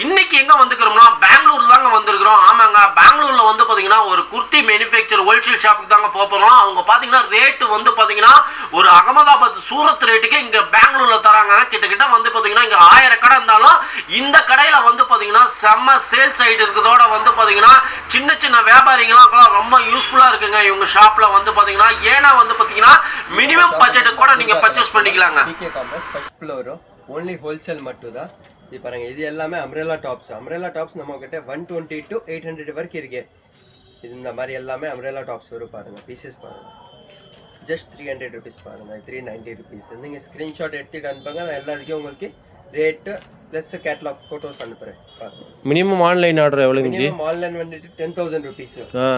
இன்னைக்கு எங்க வந்துக்கிறோம்னா பெங்களூர்ல தாங்க வந்திருக்கிறோம். ஆமாங்க, பெங்களூர்ல வந்து பாத்தீங்கன்னா ஒரு குர்த்தி மேனுஃபேக்சர் ஹோல்சேல் ஷாப்புக்கு தாங்க போறோம். அவங்க பாத்தீங்கன்னா ரேட் வந்து பாத்தீங்கன்னா ஒரு அகமதாபாத் சூரத் ரேட்டுக்கு இங்க பெங்களூர்ல தராங்க. கிட்டத்தட்ட வந்து பாத்தீங்கன்னா இங்க 1000 கடை இருந்தாலும் இந்த கடையில வந்து பாத்தீங்கன்னா செம்ம சேல்ஸ் ஆயிட்டு இருக்கிறதோட வந்து பாத்தீங்கன்னா சின்ன சின்ன வியாபாரிகளும் ரொம்ப யூஸ்ஃபுல்லா இருக்குங்க இவங்க ஷாப்ல வந்து பாத்தீங்கன்னா. ஏன்னா வந்து பாத்தீங்கன்னா மினிமம் பட்ஜெட் கூட நீங்க பர்ச்சேஸ் பண்ணிக்கலாங்க. ஃபர்ஸ்ட் ஃப்ளோர் ஓன்லி ஹோல்சேல் மட்டும் தான். இது பாருங்க, இது எல்லாமே அம்ரேலா டாப்ஸ் நம்ம கிட்ட 120 to 800 வரைக்கும் இருக்கு. இது இந்த மாதிரி எல்லாமே அம்ரேலா டாப்ஸ் வரும். பாருங்க பீசஸ் பாருங்க, ஜஸ்ட் 300 rupees பாருங்க, 390 rupees. நீங்க ஸ்கிரீன்ஷாட் எடுத்துட்டு அனுப்புங்க, நான் எல்லாத்துக்கும் உங்களுக்கு ரேட்டு ப்ளஸ் கேட்டலாக் ஃபோட்டோஸ் அனுப்புறேன். பாருங்க மினிமம் ஆன்லைன் ஆர்டர் எவ்வளவுங்க ஜி? மினிமம் ஆன்லைன் வந்துட்டு 10,000 rupees.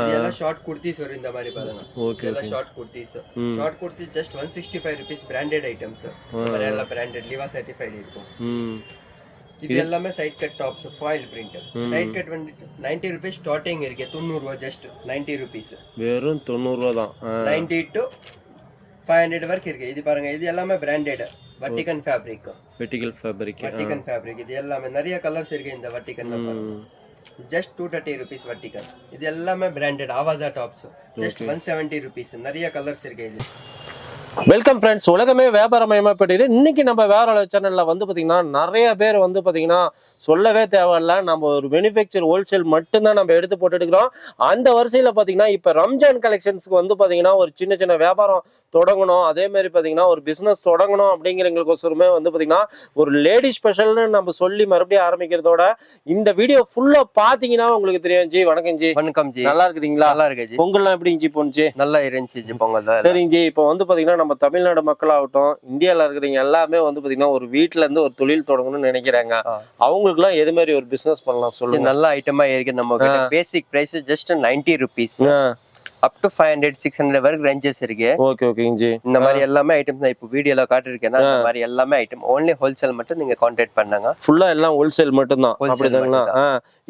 இதெல்லாம் ஷார்ட் குர்த்திஸ் வரும் இந்த மாதிரி பாருங்க. இதெல்லாம் short kurtis just 165 rupees. Branded items, எல்லாம் பிராண்டட் லிவா சர்டிஃபைட் இருக்கும். இது எல்லாமே side cut tops, foil print. Side cut வந்துட்டு 90 rupees ஸ்டார்டிங் இருக்கு. 90 ரூபாய், ஜஸ்ட் 90 rupees. வெறும் 90 ரூபாய் தான். 90 to 500 வரைக்கும் இருக்கு. இது பாருங்க, இது எல்லாமே பிராண்டட் வர்டிகன் ஃபேப்ரிக். இது எல்லாமே நிறைய கலர்ஸ் இருக்கு இந்த வர்டிகன்ல. Just 230 rupees வர்டிகன். இது எல்லாமே பிராண்டட் ஆவாசா டாப்ஸ், ஜஸ்ட் 170 rupees. நிறைய கலர்ஸ் இருக்கு. இது வெல்கம் ஃப்ரெண்ட்ஸ், உலகமே வியாபாரமயமாப்பட்டது. இன்னைக்கு நம்ம வேற சேனல்ல வந்து பாத்தீங்கன்னா நிறைய பேர் வந்து பாத்தீங்கன்னா சொல்லவே தேவையில்ல, நம்ம ஒரு மேனுஃபேக்சர் ஹோல்சேல் மட்டும்தான் நம்ம எடுத்து போட்டுக்கிறோம். அந்த வரிசையில பாத்தீங்கன்னா இப்ப ரம்ஜான் கலெக்ஷன்ஸ்க்கு வந்து பாத்தீங்கன்னா ஒரு சின்ன சின்ன வியாபாரம் தொடங்கணும், அதே மாதிரி பாத்தீங்கன்னா ஒரு பிசினஸ் தொடங்கணும் அப்படிங்கிறவங்களுக்கோசரமே வந்து பாத்தீங்கன்னா ஒரு லேடி ஸ்பெஷல்னு நம்ம சொல்லி மறுபடியும் ஆரம்பிக்கிறதோட இந்த வீடியோ ஃபுல்லா பாத்தீங்கன்னா உங்களுக்கு தெரியும். ஜி வணக்கம் ஜி. வணக்கம் ஜி. நல்லா இருக்குறீங்களா? நல்லா இருக்கு ஜி. பொங்கல்லாம் எப்படி ஜி போனுச்சு? நல்லா இருந்துச்சு ஜி பொங்கல். சரிங்க ஜி. இப்போ வந்து பாத்தீங்கன்னா நம்ம தமிழ்நாடு மக்களாகட்டும் இந்தியாவில் இருக்கிறவங்க எல்லாமே வந்து பாத்தீங்கன்னா ஒரு வீட்டுல இருந்து ஒரு தொழில் தொடங்கணும்னு நினைக்கிறாங்க. அவங்களுக்கு எல்லாம் எது மாதிரி ஒரு பிசினஸ் பண்ணலாம் சொல்லுங்க. நல்ல ஐட்டமா இருக்கு. நம்ம basic price just 90 rupees. Up to 500 600 வரைக்கும் ரேஞ்சஸ் இருக்கு. ஓகே ஓகேங்க ஜி. இந்த மாதிரி எல்லாமே ஐட்டம்ஸ் நான் இப்போ வீடியோல காட்டிருக்கேன். இந்த மாதிரி எல்லாமே ஐட்டம் ஓன்லி ஹோல்சேல் மட்டும் நீங்க கான்டாக்ட் பண்ணாங்க. ஃபுல்லா எல்லாம் ஹோல்சேல் மட்டும் தான். அப்படிதாங்களா?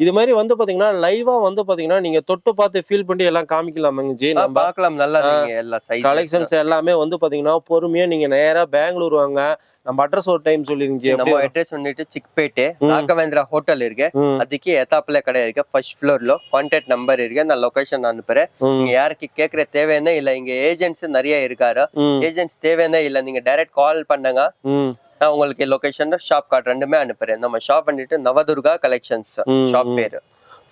இது மாதிரி வந்து பாத்தீங்கன்னா லைவா வந்து பாத்தீங்கன்னா நீங்க தொட்டு பார்த்து ஃபீல் பண்ணி எல்லாம் காமிக்கலாமாங்க ஜி? நம்ம பார்க்கலாம். நல்லா இருக்கு. எல்லா சைஸ் கலெக்ஷன்ஸ் எல்லாமே வந்து பாத்தீங்கன்னா பொறுமையா நீங்க நேரா பெங்களூர் வாங்க. நம்ம அட்ரஸ் ஒரு டைம் சொல்லிருங்க. நம்ம அட்ரஸ் வந்துட்டு சிக்பேட்டே ராகவேந்திரா ஹோட்டல் இருக்கு. அதுக்கு எத்தாப்புல கடை இருக்கு. ஃபர்ஸ்ட் ஃப்ளோர்ல கான்டாக்ட் நம்பர் இருக்கு. நான் லொகேஷன் அனுப்புறேன். நீங்க யாருக்கு கேக்குற தேவையான இல்ல, இங்க ஏஜென்ட்ஸ் நிறைய இருக்காரு. ஏஜென்ட்ஸ் தேவையான இல்ல, நீங்க டைரக்ட் கால் பண்ணுங்க. நான் உங்களுக்கு லொகேஷன் ஷாப் கார்டு ரெண்டுமே அனுப்புறேன். நம்ம ஷாப் வந்துட்டு நவதுர்கா கலெக்ஷன்ஸ் ஷாப் பேரு.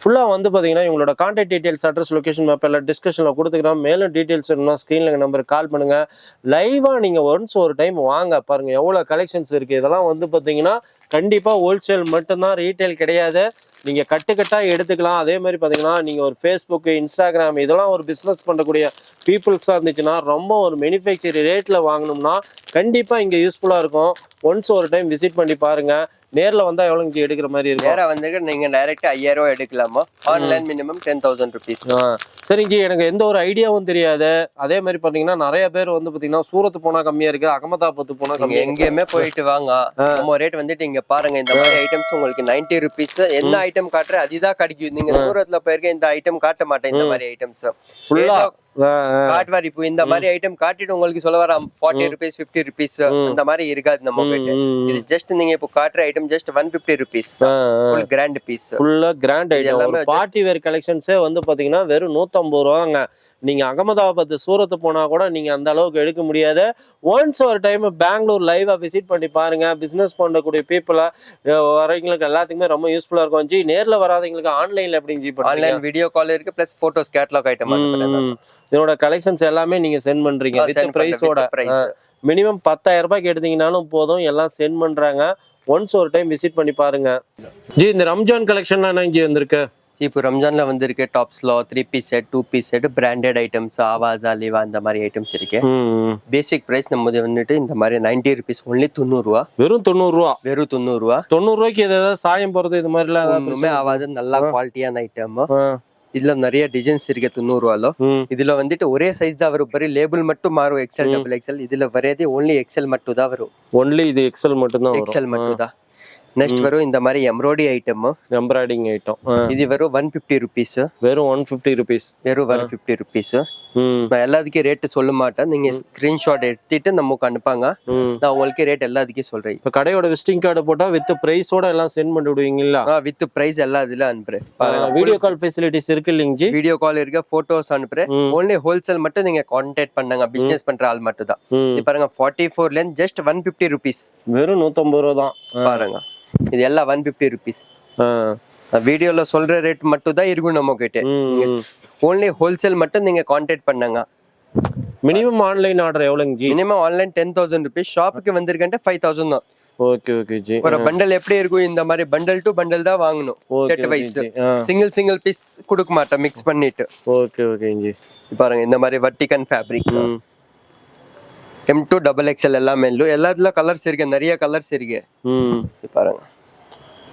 ஃபுல்லா வந்து பாத்தீங்கன்னா இவங்களோட contact details, address, location map எல்லாம் டிஸ்கஷன்ல கொடுத்துக்கிறோம். மேலும் டீடைல்ஸ் வேணும்னா ஸ்கிரீன்ல நம்பர் கால் பண்ணுங்க. லைவா நீங்க ஒன்ஸ் ஒரு டைம் வாங்க, பாருங்க எவ்வளவு கலெக்ஷன்ஸ் இருக்கு. இதெல்லாம் வந்து பாத்தீங்கன்னா கண்டிப்பா ஹோல்சேல் மட்டும்தான், ரீட்டைல் கிடையாது. நீங்க கட்டுக்கட்டா எடுத்துக்கலாம். அதே மாதிரி பாத்தீங்கன்னா நீங்க ஒரு ஃபேஸ்புக், இன்ஸ்டாகிராம் இதெல்லாம் ஒரு பிசினஸ் பண்ணக்கூடிய பீப்புள்ஸா இருந்துச்சுன்னா ரொம்ப ஒரு மேனுஃபேக்சர் ரேட்ல வாங்கணும்னா கண்டிப்பா இங்க யூஸ்ஃபுல்லா இருக்கும். ஒன்ஸ் ஒரு டைம் விசிட் பண்ணி பாருங்க. நேர்ல வந்தா எவ்வளவு எடுக்கிற மாதிரி இருக்கும்? நேரா வந்து நீங்க டைரக்ட் 5000 ரூபாய் எடுக்கலாமா? Online minimum 10,000 rupees. சரிங்க, எனக்கு எந்த ஒரு ஐடியாவும் தெரியாது. அதே மாதிரி பாத்தீங்கன்னா நிறைய பேர் வந்து பாத்தீங்கன்னா சூரத் போனா கம்மியா இருக்கு, அகமதாபாத் போனா கம்மியா, எங்கேயுமே போயிட்டு வாங்க. நம்ம ரேட் வந்துட்டு இங்க பாருங்க. இந்த மாதிரி ஐட்டம்ஸ் உங்களுக்கு 90 rupees. என்ன ஐட்டம் காட்டுற அதுதான் கிடைக்கும். நீங்க சூரத்ல போயிருக்க இந்த ஐட்டம் காட்ட மாட்டேன். இந்த மாதிரி ஐட்டம்ஸ் ஃபுல்லா காட்டுவார். இப்போ இந்த மாதிரி ஐட்டம் காட்டிட்டு உங்களுக்கு சொல்ல வர 40 rupees 50 rupees அந்த மாதிரி இருக்காது நம்ம கிட்ட. இது ஜஸ்ட் நீங்க இப்போ காட்டுற item just 150 rupees. Full grand piece, ஃபுல்லா கிராண்ட் ஐட்டம். பார்ட்டி வேர் கலெக்ஷன்ஸே வந்து பாத்தீங்கன்னா வெறும் 150 ரூபாங்க. நீங்க அகமதாபாத் சூரத் போனா கூட நீங்க அந்த அளவுக்கு எடுக்க முடியாது. ஒன்ஸ் ஒரு டைம் பெங்களூர் லைவா விசிட் பண்ணி பாருங்க. பிசினஸ் பண்ணக்கூடிய பீப்புளா வரவங்களுக்கு எல்லாத்துக்குமே ரொம்ப யூஸ்ஃபுல்லா இருக்கும். ஜி நேர்ல வராதவங்களுக்கு ஆன்லைன்ல எப்படிங்க ஜி? ஆன்லைன் வீடியோ கால் இருக்கு, பிளஸ் போட்டோஸ் கேட்டலாக் ஐட்டம். இதோட கலெக்ஷன்ஸ் எல்லாமே நீங்க சென்ட் பண்றீங்க வித் பிரைஸோட. மினிமம் 10,000 ரூபாய்க்கு எடுத்தீங்கன்னாலும் போதும், எல்லாம் சென்ட் பண்றாங்க. ஒன்ஸ் ஒரு டைம் விசிட் பண்ணி பாருங்க. ஜி இந்த ரம்ஜான் கலெக்ஷன்லாம் என்ன ஜி வந்திருக்கு? இப்போ ரம்ஜான்ல வந்திருக்கு டாப்ஸ்ல 3 piece set, 2 piece set, branded items, Avaasa, Liva இந்த மாதிரி ஐட்டம்ஸ் இருக்கு. பேசிக் பிரைஸ் நம்ம வந்துட்டு இந்த மாதிரி 90 rupees ஒன்லி 90 ரூபா. வெறும் 90 ரூபா. வெறும் 90 ரூபா. 90 ரூபாய்க்கு ஏதாவது சாயம் போறது இது மாதிரி எல்லாம் ஆவாது. நல்லா குவாலிட்டியான ஐட்டம். இதுல நிறைய டிசைன்ஸ் இருக்கு 90 ரூபால. இதுல வந்துட்டு ஒரே சைஸ் தான் வரும். பரி லேபிள் மட்டும் மாறும். XL, double XL. இதுல வரதே ஒன்லி எக்ஸ்எல் மட்டும் தான் வரும். ஒன்லி இது எக்ஸ்எல் மட்டும் தான் வரும். எக்ஸ்எல் மட்டும் தான். நெக்ஸ்ட் வரும் இந்த மாதிரி எம்ப்ராய்டரி ஐட்டம். Embroidering item. இது வெறும் 150 rupees. வெறும் 150 rupees. வெறும் 150 rupees. நான் எல்லாத்துக்கும் ரேட்டு சொல்ல மாட்டேன், நீங்க ஸ்கிரீன்ஷாட் எடுத்துட்டு நமக்கு அனுப்பாங்க, நான் உங்களுக்கு ரேட் எல்லாத்துக்கும் சொல்றேன். இப்போ கடையோட விசிட்டிங் கார்டு போட்டா வித் பிரைஸோட எல்லாம் சென்ட் பண்ணி விடுவீங்களா? வித் பிரைஸ் எல்லாம் இதுல அனுப்புறேன் பாருங்க. வீடியோ கால் ஃபெசிலிட்டிஸ் இருக்கு இல்லைங்க ஜி? வீடியோ கால் இருக்கு, போட்டோஸ் அனுப்புறேன். ஓன்லி ஹோல்சேல் மட்டும் நீங்க கான்டாக்ட் பண்ணுங்க, பிசினஸ் பண்ற ஆள் மட்டும் தான். இது பாருங்க 44 லேன் ஜஸ்ட் 150 rupees, வெறும் 150 ரூபா தான் பாருங்க. இது எல்லாம் 150 rupees. வீடியோல சொல்ற ரேட் மட்டும் தான் இருக்கும் நம்ம கிட்ட. ஓன்லி ஹோல்சேல் மட்டும் நீங்க கான்டாக்ட் பண்ணுங்க. மினிமம் ஆன்லைன் ஆர்டர் எவ்வளவுங்க ஜி? மினிமம் ஆன்லைன் 10,000 rupees, ஷாப்புக்கு வந்திருக்கேன் 5,000 தான். Okay okay ji. ஒரு பண்டல் எப்படி இருக்கும், இந்த மாதிரி பண்டல் டு பண்டல் தான் வாங்கணும், செட் வைஸ். சிங்கிள் பீஸ் கொடுக்க மாட்டேன், மிக்ஸ் பண்ணிட்டு. Okay okay G. பாருங்க இந்த மாதிரி வட்டிகன் ஃபேப்ரிக் M2 XXL எல்லாமே எல்லாத்துல கலர்ஸ் இருக்கு, நிறைய கலர்ஸ் இருக்கு. பாருங்க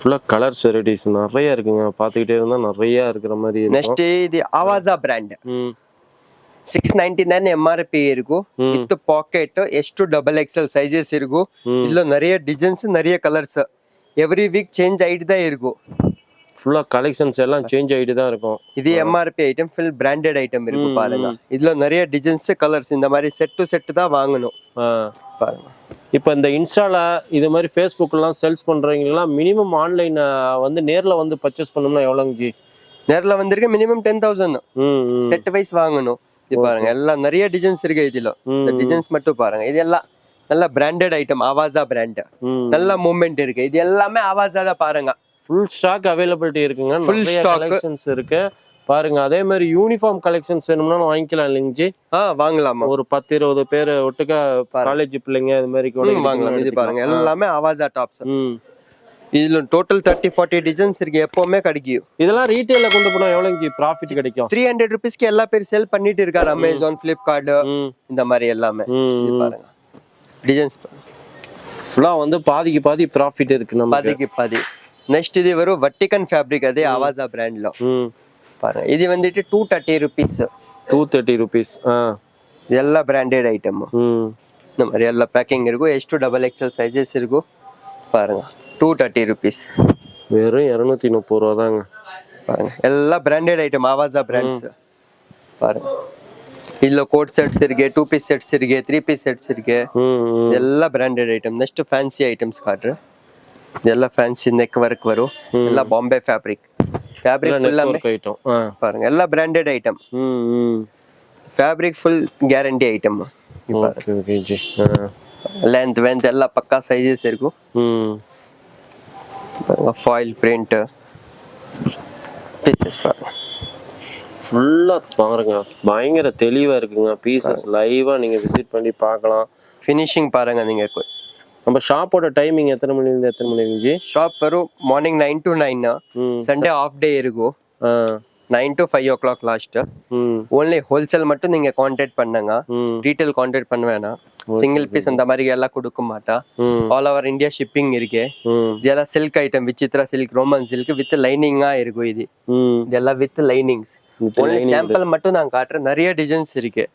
ஃபுல்லா கலர்ஸ் வெரைட்டிஸ் நிறைய இருக்குங்க, பாத்துக்கிட்டே இருந்தா நிறைய இருக்கிற மாதிரி இருக்கு. நெக்ஸ்ட் இது ஆவாசா பிராண்ட், 699 MRP இருக்கும். With packet S2 XXL sizes இருக்கும். இதுல நிறைய டிசைன்ஸ், நிறைய கலர்ஸ், எவ்ரி வீக் சேஞ்ச் ஆயிட்டு தான் இருக்கும். ஃபுல்லா கலெக்ஷன்ஸ் எல்லாம் சேஞ்ச் ஆயிட்டு தான் இருக்கும். இது MRP item, full branded item இருக்கு பாருங்க. இதுல நிறைய டிசைன்ஸ், கலர்ஸ், இந்த மாதிரி செட் டு செட் தான் வாங்கணும் பாருங்க. இப்போ இந்த இன்ஸ்டால இது மாதிரி ஃபேஸ்புக்லாம் சேல்ஸ் பண்றவங்கலாம் மினிமம் ஆன்லைன் வந்து நேர்ல வந்து பர்ச்சேஸ் பண்ணனும்னா எவ்வளவுங்க ஜி? நேர்ல வந்திருக்க மினிமம் 10,000 செட் வைஸ் வாங்கணும். இது பாருங்க எல்லாம் நிறைய டிசைன்ஸ் இருக்கு இதுல. இந்த டிசைன்ஸ் மட்டும் பாருங்க, இது எல்லாம் நல்ல பிராண்டட் ஐட்டம், ஆவாசா பிராண்ட். நல்ல மூவ்மெண்ட் இருக்கு, இது எல்லாமே ஆவாசா தான் பாருங்க. ஃபுல் ஸ்டாக் அவைலபிலிட்டி இருக்குங்க, ஃபுல் ஸ்டாக் கலெக்ஷன்ஸ் இருக்கு பாருங்க. அதே மாதிரி யூனிஃபார்ம் கலெக்ஷன்ஸ் வேணும்னா வாங்கிக்கலாம் இல்லைங்க ஜி? வாங்கலாமா, ஒரு 10-20 பேர் ஒட்டுக்கா காலேஜ் பிள்ளைங்க அது மாதிரி கூட வாங்கலாம். இது பாருங்க எல்லாமே ஆவாசா டாப்ஸ். இதுல டோட்டல் 30-40 டிசைன்ஸ் இருக்கு, எப்பவுமே கிடைக்கும். இதெல்லாம் ரீட்டைல்ல கொண்டு போனா எவ்வளவு ஜி ப்ராஃபிட் கிடைக்கும்? 300 rupeesக்கு எல்லா பேர் சேல் பண்ணிட்டு இருக்காரு, அமேசான், பிளிப்கார்ட், இந்த மாதிரி எல்லாமே. இது பாருங்க டிசைன்ஸ் ஃபுல்லா வந்து பாதிக்கு பாதி ப்ராஃபிட் இருக்கு நம்ம. பாதிக்கு பாதி. நெக்ஸ்ட் இது வரும் வட்டிகன் ஃபேப்ரிக், அதே ஆவாசா பிராண்ட்ல பாருங்க. இது வந்துட்டு 230 rupees. 230 rupees. இது எல்லா பிராண்டட் ஐட்டம். இந்த மாதிரி எல்லா பேக்கிங் இருக்கும், S2 XXL சைஸஸ் இருக்கும் பாருங்க. 230 rupees, வெறும் 230 ரூபா தாங்க பாருங்க. எல்லா பிராண்டட் ஐட்டம், ஆவாசா பிராண்ட்ஸ் பாருங்க. இதுல கோட் செட்ஸ் இருக்கு, 2 பீஸ் செட்ஸ் இருக்கு, 3 பீஸ் செட்ஸ் இருக்கு. எல்லா branded item. Next fancy items காட்டுறேன். இதெல்லாம் ஃபேன்சி நெக் ஒர்க் வரும், எல்லாம் பாம்பே ஃபேப்ரிக். ஃபேப்ரிக் ஃபுல்லாமே ஐட்டம் பாருங்க, எல்லா branded item. Fabric full guarantee item. Okay okay ji. Length width எல்லாம் பக்கா சைஸஸ் இருக்கும். ஃபாயில் பிரிண்ட் பீசஸ் பாருங்க, ஃபுல்லா பாருங்க பயங்கர தெளிவா இருக்குங்க. பீசஸ் லைவா நீங்க விசிட் பண்ணி பார்க்கலாம். ஃபினிஷிங் பாருங்க. நீங்க நம்ம ஷாப்போட டைமிங் எத்தனை மணில இருந்து எத்தனை மணி ஜி? ஷாப் வரும் மார்னிங் 9 to 9, சண்டே ஆஃப் டே இருக்கும். 9 to 5 o'clock last. Only wholesale மட்டும் நீங்க கான்டாக்ட் பண்ணுங்க, ரீட்டைல் கான்டாக்ட் பண்ண வேணாம். சிங்கிள் பீஸ் அந்த மாதிரி எல்லாம் கொடுக்க மாட்டா. ஆல் ஓவர் இந்தியா ஷிப்பிங் இருக்கு. இதெல்லாம் silk item, Vichitra silk, Roman silk with லைனிங்கா இருக்கும். இதெல்லாம் வித் லைனிங்ஸ். சாம்பிள் மட்டும் நான் காட்டுறேன், நிறைய டிசைன்ஸ் இருக்கு.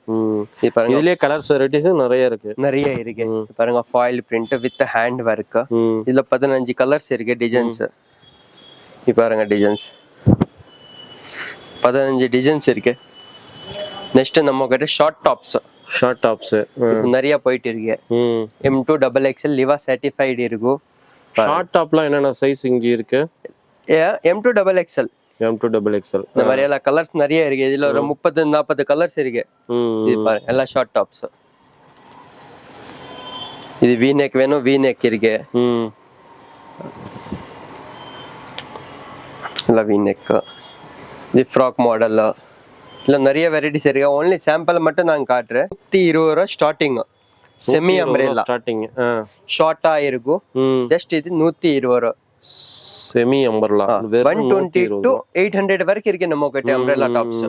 இதுலயே கலர்ஸ் வெரைட்டிஸ் நிறைய இருக்கு. நிறைய இருக்கு பாருங்க. Foil print with hand work. இதுல 15 கலர்ஸ் இருக்கு, டிசைன்ஸ். பாருங்க டிசைன்ஸ் 15 டிசைன்ஸ் இருக்கு. நெக்ஸ்ட் நம்ம கிட்ட ஷார்ட் டாப்ஸ் நிறைய போயிட்டு இருக்கு. M2 XXL லிவா சர்டிஃபைட் இருக்கும். ஷார்ட் டாப்லாம் என்னென்ன சைஸ் இங்க இருக்கு? M2 XXL இந்த மாதிரி எல்லாம் கலர்ஸ் நிறைய இருக்கு. இதுல ஒரு 30-40 கலர்ஸ் இருக்கு. இது பாருங்க எல்லாம் ஷார்ட் டாப்ஸ். இது வி நெக் வேணும், வி நெக் இருக்கு. எல்லாம் வி நெக். இது ஃப்ராக் மாடல். இல்ல நிறைய வெரைட்டிஸ் இருக்கு. ஓன்லி சாம்பிள் மட்டும் நான் காட்டுறேன். 120 ரூபா ஸ்டார்டிங். செமி அம்ப்ரெல்லா ஸ்டார்டிங் ஷார்ட்டா இருக்கும். ஜஸ்ட் இது 120 ரூபா. செமி அம்பர்லா 120 to 800 வரைக்கும் இருக்கு நம்ம கிட்ட அம்ப்ரெல்லா டாப்ஸ்.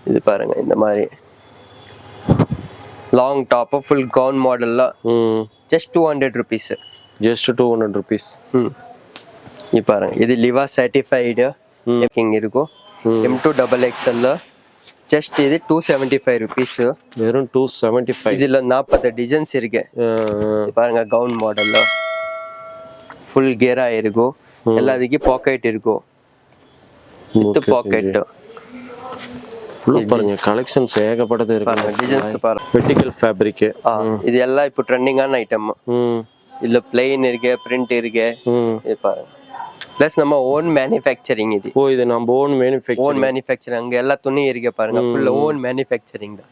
இது பாருங்க இந்த மாதிரி லாங் டாப் ஃபுல் கவுன் மாடல்ல ஜஸ்ட் 200 rupees. Just 200 rupees. இது பாருங்க இது லிவா சர்டிஃபைடு பேக்கிங் இருக்கும். M2 XXL ஜஸ்ட் இது 275 rupees. வெறும் 275. இதுல 40 டிசைன்ஸ் இருக்கு. பாருங்க கவுன் மாடல்ல ஃபுல் கேரா இருக்கும். எல்லாத்துக்கும் பாக்கெட் இருக்கும். வித் பாக்கெட் ஃபுல்லா பாருங்க கலெக்ஷன்ஸ் ஏகப்பட்டது பாருங்க இருக்கு டிசைன்ஸ் பாருங்க. வெர்டிகல் ஃபேப்ரிக் இது எல்லாம் இப்போ ட்ரெண்டிங்கான ஐட்டம். ம் இதுல பிளெயின் இருக்கு, பிரிண்ட் இருக்கு. ம் இது பாருங்க. பிளஸ் நம்ம ஓன் மேனுஃபேக்சரிங் இது. ஓ இது நம்ம ஓன் ஓன் மேனுஃபேக்சரிங். அங்க எல்லா துணி இருக்கு பாருங்க. ஃபுல் ஓன் மேனுஃபேக்சரிங் தான்.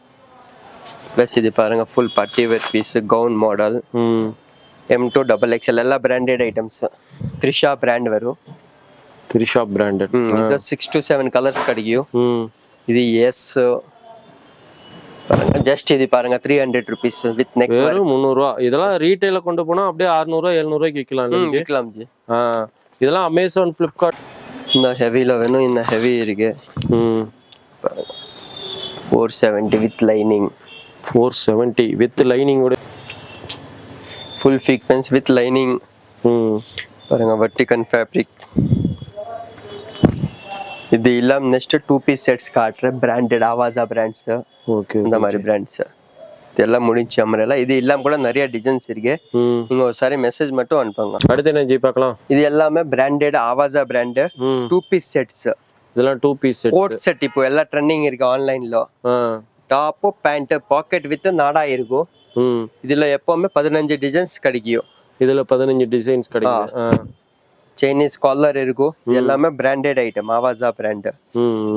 பிளஸ் இது பாருங்க full party wear piece gown model. M2 XXL ಎಲ್ಲ ಬ್ರಾಂಡೆಡ್ ಐಟಮ್ಸ್. ತ್ರಿಷಾ ಬ್ರ್ಯಾಂಡ್ ವரும். ತ್ರಿಷಾ ಬ್ರಾಂಡೆಡ್. ಇದು 6 to 7 ಕಲರ್ಸ್ ಕಡಿಗಿಯು. இது எஸ் பாருங்க ஜஸ்ட் இது பாருங்க 300 rupees வித் நெக் வெறும் 300 ரூபாய். இதெல்லாம் ரீட்டைல கொண்டு போனா அப்படியே 600 700 ரூபாய்க்கு விக்கலாம் நீங்க. விக்கலாம் ஜி. இதெல்லாம் அமேசான் Flipkart இந்த ஹெவில வேணும். இந்த ஹெவி இருக்கு. 470 வித் லைனிங். 470 வித் லைனிங் ஓட full sequence with lining. பாருங்க vertical fabric. இது எல்லாம் நெக்ஸ்ட் 2 பீஸ் செட்ஸ் காட்ற பிராண்டட் ஆவாஸா பிராண்ட்ஸ். ஓகே இந்த மாதிரி பிராண்ட்ஸ் இதெல்லாம் முடிஞ்சு அம்ரேலா. இது எல்லாம் கூட நிறைய டிசைன்ஸ் இருக்கு. நீங்க ஒரு சாரி மெசேஜ் மட்டும் அனுப்புங்க. அடுத்து என்ன ஜி பார்க்கலாம். இது எல்லாமே பிராண்டட் ஆவாஸா பிராண்ட் 2 பீஸ் செட்ஸ். இதெல்லாம் 2 பீஸ் செட்ஸ். கோட் செட் இப்போ எல்லாம் ட்ரெண்டிங் இருக்கு ஆன்லைன்ல. டாப் பேண்ட் பாக்கெட் வித் நாடா இருக்கும். இதுல எப்பவுமே 15 டிசைன்ஸ் கிடைக்கும். இதுல 15 டிசைன்ஸ் கிடைக்கும். சைனீஸ் காலர் இருக்கும். எல்லாமே பிராண்டட் ஐட்டம் ஆவாஸா பிராண்ட்.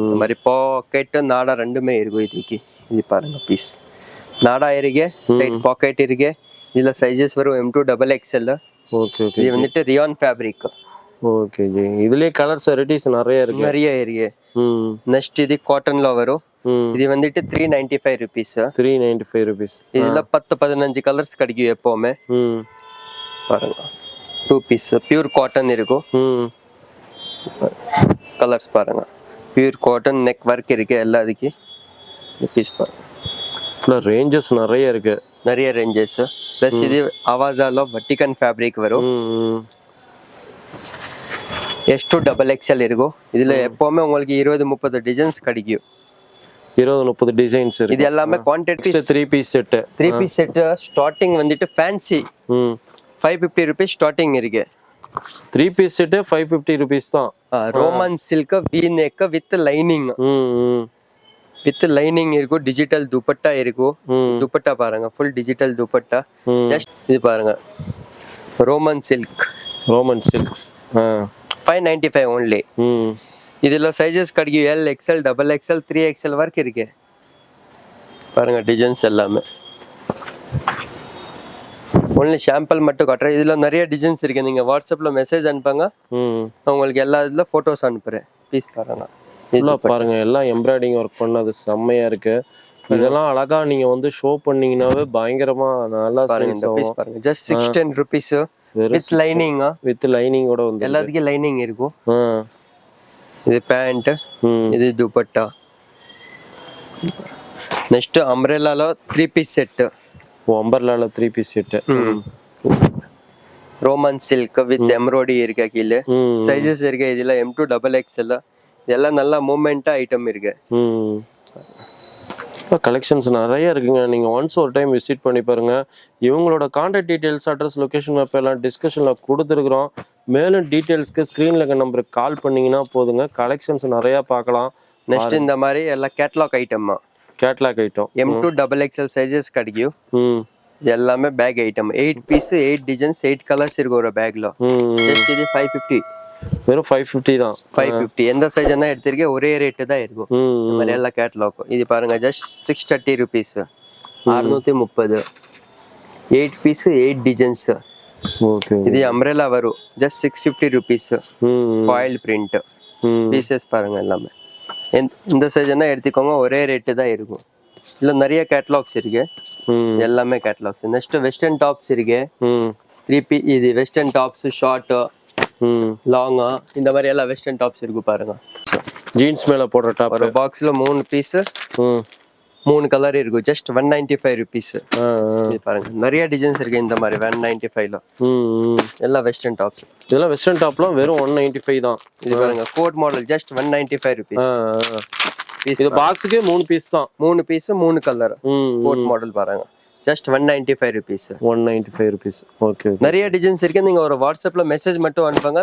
இந்த மாதிரி பாக்கெட் நாடா ரெண்டுமே இருக்கும். இதுக்கு இது பாருங்க பீஸ் நாடா இருக்கு, சைடு பாக்கெட் இருக்கு. இதுல சைஸஸ் வரும் M2 XXL. Okay okay. இது வந்துட்டு ரியான் ஃபேப்ரிக். Okay G. இதுலயே கலர்ஸ் வெரைட்டிஸ் நிறைய இருக்கு. நெக்ஸ்ட் இது காட்டன்ல வரும். இது வந்துட்டு 395 rupees. 395 rupees. இதுல 10-15 கலர்ஸ் கிடைக்கும் எப்பவுமே. பாருங்க 2 பீஸ் பியூர் காட்டன் இருக்கும். கலர்ஸ் பாருங்க பியூர் காட்டன் நெக் வர்க் இருக்கு எல்லாத்துக்கு. பீஸ் பாருங்க ஃபுல்லா ரேஞ்சஸ் நிறைய ரேஞ்சஸ். பிளஸ் இது ஆவாஸால வெர்டிகல் ஃபேப்ரிக் வரும். S2 XXL இருக்கும். இதுல எப்பவுமே உங்களுக்கு 20-30 டிசைன்ஸ் கிடைக்கும். 20-30 டிசைன்ஸ் இருக்கு. இது எல்லாமே quantity 3 piece set. 3 piece set starting வந்துட்டு ஃபேன்சி 550 rupees ஸ்டார்டிங் இருக்கு. 3 பீஸ் செட் 550 rupees தான். Roman silk V neck with lining. With lining இருக்கும். டிஜிட்டல் துப்பட்டா இருக்கும். துப்பட்டா பாருங்க ஃபுல் டிஜிட்டல் துப்பட்டா. ஜஸ்ட் இது பாருங்க ரோமன் சில்க்ஸ் 595 only. இதுல சைஸஸ் கிடைக்கும் L XL XXL 3XL வரைக்கும் இருக்கு. பாருங்க டிசைன்ஸ் எல்லாமே ஒன்லி சாம்பிள் மட்டும் காட்டுறேன். இதுல நிறைய டிசைன்ஸ் இருக்கு. நீங்க வாட்ஸ்அப்ல மெசேஜ் அனுப்புங்க. உங்களுக்கு எல்லா இதுல போட்டோஸ் அனுப்புறேன். பீஸ் பாருங்க ஃபுல்லா பாருங்க எல்லாம் எம்ப்ராய்டிங் ஒர்க் பண்ணது செம்மையா இருக்கு. இதெல்லாம் அழகா நீங்க வந்து ஷோ பண்ணீங்கனாவே பயங்கரமா நல்லா பாருங்க. இந்த பீஸ் பாருங்க just 610 rupees with lining. With லைனிங்கோட வந்து எல்லாத்துக்கும் லைனிங் இருக்கும். இது பேண்ட், இது துப்பட்டா. நெக்ஸ்ட் அம்ப்ரெல்லால 3 பீஸ் செட். அம்ப்ரெல்லால 3 piece set. Roman silk with embroidery இருக்கு. கீழே சைஸஸ் இருக்கு. இதுல M2 XXL. இதெல்லாம் நல்ல மூவ்மெண்டா ஐட்டம் இருக்கு. கலெக்ஷன்ஸ் நிறைய இருக்குங்க. நீங்க ஒன்ஸ் ஒரு டைம் விசிட் பண்ணி பாருங்க. இவங்களோட contact details address location map எல்லாம் டிஸ்கஷன்ல கொடுத்துருக்குறோம். மேலும் டீடைல்ஸ்க்கு ஸ்க்ரீன்ல இருக்க நம்பருக்கு கால் பண்ணீங்கன்னா போதுங்க. கலெக்ஷன்ஸ் நிறைய பார்க்கலாம். நெக்ஸ்ட் இந்த மாதிரி எல்லாம் catalogue item. M2 XXL sizes கிடைக்கும். இது எல்லாமே pack item. 8 piece 8 designs 8 colours இருக்கு ஒரு பேக்ல. ஜஸ்ட் இது 550. வெறும் 550 தான். 550 எந்த சைஸ்னா எடுத்துருக்கே ஒரே ரேட் தான் இருக்கும். இந்த மாதிரி எல்லாம் கேட்லாக். இது பாருங்க just 630 rupees. 630. 8 piece 8 designs. Okay. இது அம்ப்ரெல்லா வரும். Just 650 rupees. Foil print. Pieces பாருங்க எல்லாமே. இந்த சைஸ்னா எடுத்துக்கோங்க ஒரே ரேட் தான் இருக்கும். இதுல நிறைய கேட்லாக்ஸ் இருக்கு. எல்லாமே கேட்லாக்ஸ். நெக்ஸ்ட் வெஸ்டர்ன் டாப்ஸ் இருக்கு. 3 பீஸ். இது வெஸ்டர்ன் டாப்ஸ் ஷார்ட் லாங் இந்த மாதிரி எல்லாம் வெஸ்டர்ன் டாப்ஸ் இருக்கு பாருங்க. ஜீன்ஸ் மேல போடுற டாப். ஒரு பாக்ஸ்ல 3 பீஸ் 3 கலர் இருக்கும். Just 195 rupees. இது பாருங்க நிறைய டிசைன்ஸ் இருக்கு. இந்த மாதிரி 195ல எல்லாம் வெஸ்டர்ன் டாப்ஸ். இதெல்லாம் வெஸ்டர்ன் டாப்லாம் வெறும் 195 தான். இது பாருங்க கோட் மாடல் ஜஸ்ட் 195 rupees. இது பாக்ஸ்க்கே 3 பீஸ் தான். 3 பீஸ் 3 கலர் கோட் மாடல் பாருங்க. Just 195 rupees. 195 rupees. ஓகே. நிறைய டிசைன்ஸ் இருக்கு. நீங்க ஒரு வாட்ஸ்அப்ல மெசேஜ் மட்டும் அனுப்புங்க.